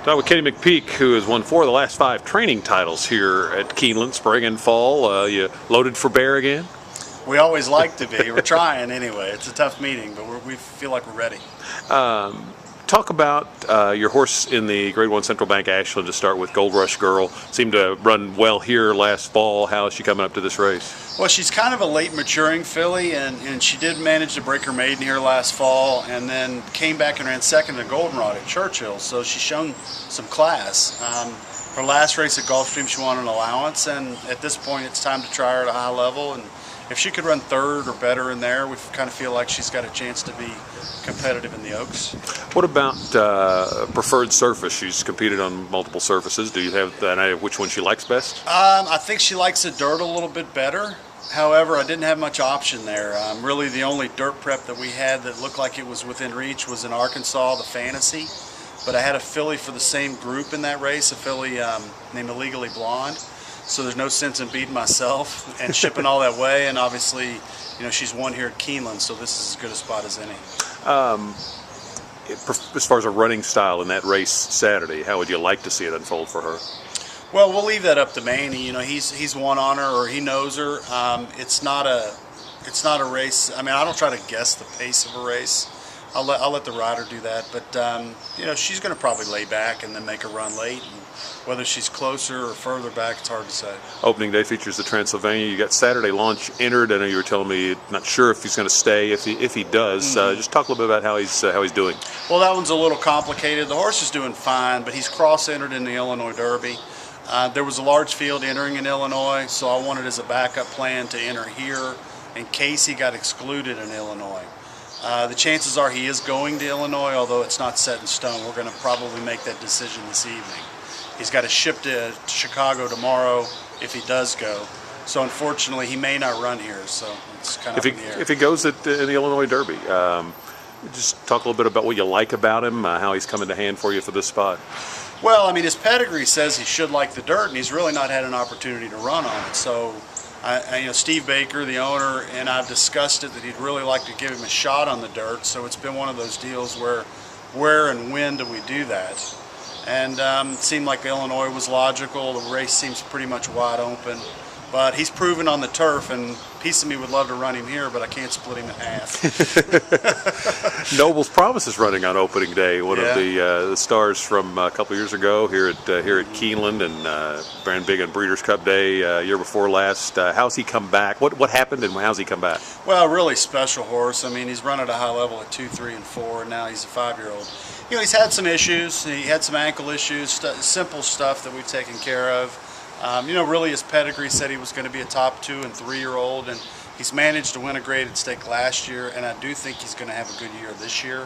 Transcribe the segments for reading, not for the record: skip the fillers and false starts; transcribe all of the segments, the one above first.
Talk with Kenny McPeek, who has won 4 of the last 5 training titles here at Keeneland, spring and fall. You loaded for bear again? We always like to be. We're trying anyway. It's a tough meeting, but we feel like we're ready. Talk about your horse in the Grade 1 Central Bank Ashland to start with, Gold Rush Girl. Seemed to run well here last fall. How is she coming up to this race? Well, she's kind of a late maturing filly, and she did manage to break her maiden here last fall, and then came back and ran second to Goldenrod at Churchill, so she's shown some class. Her last race at Gulfstream, she won an allowance, and at this point it's time to try her at a high level, and if she could run third or better in there, we kind of feel like she's got a chance to be competitive in the Oaks. What about preferred surface? She's competed on multiple surfaces. Do you have an idea of which one she likes best? I think she likes the dirt a little bit better. However, I didn't have much option there. Really, the only dirt prep that we had that looked like it was within reach was in Arkansas, the Fantasy. But I had a filly for the same group in that race, a filly named Illegally Blonde. So there's no sense in beating myself and shipping all that way. And obviously, you know, she's won here at Keeneland, so this is as good a spot as any. As far as a running style in that race Saturday, how would you like to see it unfold for her? Well, we'll leave that up to Manny. You know, he's won on her, or he knows her. It's not a race. I mean, I don't try to guess the pace of a race. I'll let the rider do that. But you know, she's going to probably lay back and then make a run late. And whether she's closer or further back, it's hard to say. Opening day features the Transylvania. You got Saturday launch entered. I know you were telling me not sure if he's going to stay. If he does, just talk a little bit about how he's doing. Well, that one's a little complicated. The horse is doing fine, but he's cross-entered in the Illinois Derby. There was a large field entering in Illinois, so I wanted as a backup plan to enter here in case he got excluded in Illinois. The chances are he is going to Illinois, although it's not set in stone. We're going to probably make that decision this evening. He's got to ship to Chicago tomorrow if he does go. So unfortunately, he may not run here. So it's kind of up in the air. If he goes in the Illinois Derby, just talk a little bit about what you like about him, how he's coming to hand for you for this spot. Well, I mean, his pedigree says he should like the dirt, and he's really not had an opportunity to run on it. So, you know, Steve Baker, the owner, and I've discussed it that he'd really like to give him a shot on the dirt. So it's been one of those deals where and when do we do that? And it seemed like Illinois was logical. The race seems pretty much wide open. But he's proven on the turf, and a piece of me would love to run him here, but I can't split him in half. Noble's Promise is running on opening day, one of the stars from a couple years ago here at Keeneland, and ran big on Breeders' Cup Day year before last. How's he come back? What happened, and how's he come back? Well, a really special horse. I mean, he's run at a high level at 2, 3, and 4, and now he's a 5-year-old. You know, he's had some issues. He had some ankle issues, simple stuff that we've taken care of. You know, really his pedigree said he was going to be a top 2 and 3-year-old, and he's managed to win a graded stake last year, and I do think he's going to have a good year this year.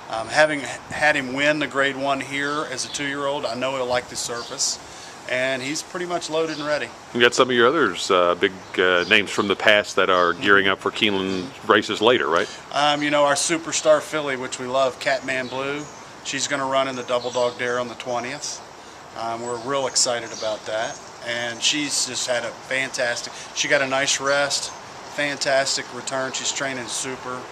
Having had him win the Grade 1 here as a 2-year-old, I know he'll like the surface, and he's pretty much loaded and ready. You got some of your others, big names from the past that are gearing up for Keeneland races later, right? You know, our superstar filly, which we love, Catman Blue, she's going to run in the Double Dog Dare on the 20th. We're real excited about that. And she's just had a fantastic, she got a nice rest, fantastic return. She's training super.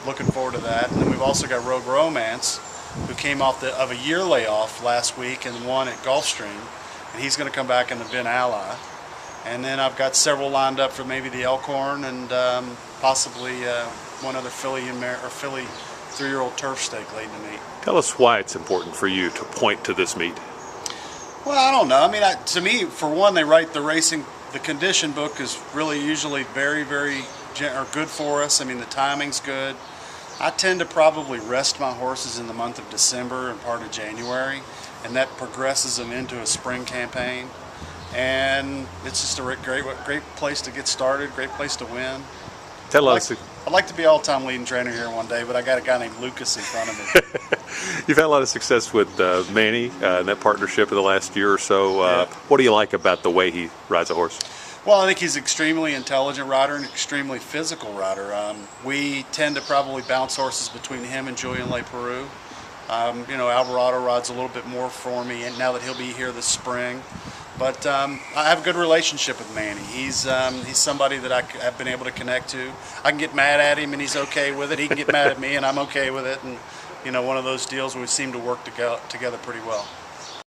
Looking forward to that. And then we've also got Rogue Romance, who came off of a year layoff last week and won at Gulfstream. And he's going to come back in the Ben Ally. And then I've got several lined up for maybe the Elkhorn and possibly one other filly 3-year-old turf stake late in the meet. Tell us why it's important for you to point to this meet. Well, I don't know. I mean, to me, for one, they write the condition book is really usually very, very good for us. I mean, the timing's good. I tend to probably rest my horses in the month of December and part of January, and that progresses them into a spring campaign. And it's just a great place to get started, great place to win. I'd like to be all-time leading trainer here one day, but I got a guy named Lucas in front of me. You've had a lot of success with Manny and that partnership in the last year or so. Yeah. What do you like about the way he rides a horse? Well, I think he's an extremely intelligent rider and extremely physical rider. We tend to probably bounce horses between him and Julian Leperoux. You know, Alvarado rides a little bit more for me, and now that he'll be here this spring. But I have a good relationship with Manny. He's somebody that I've been able to connect to. I can get mad at him and he's okay with it. He can get mad at me and I'm okay with it. And you know, one of those deals where we seem to work together pretty well.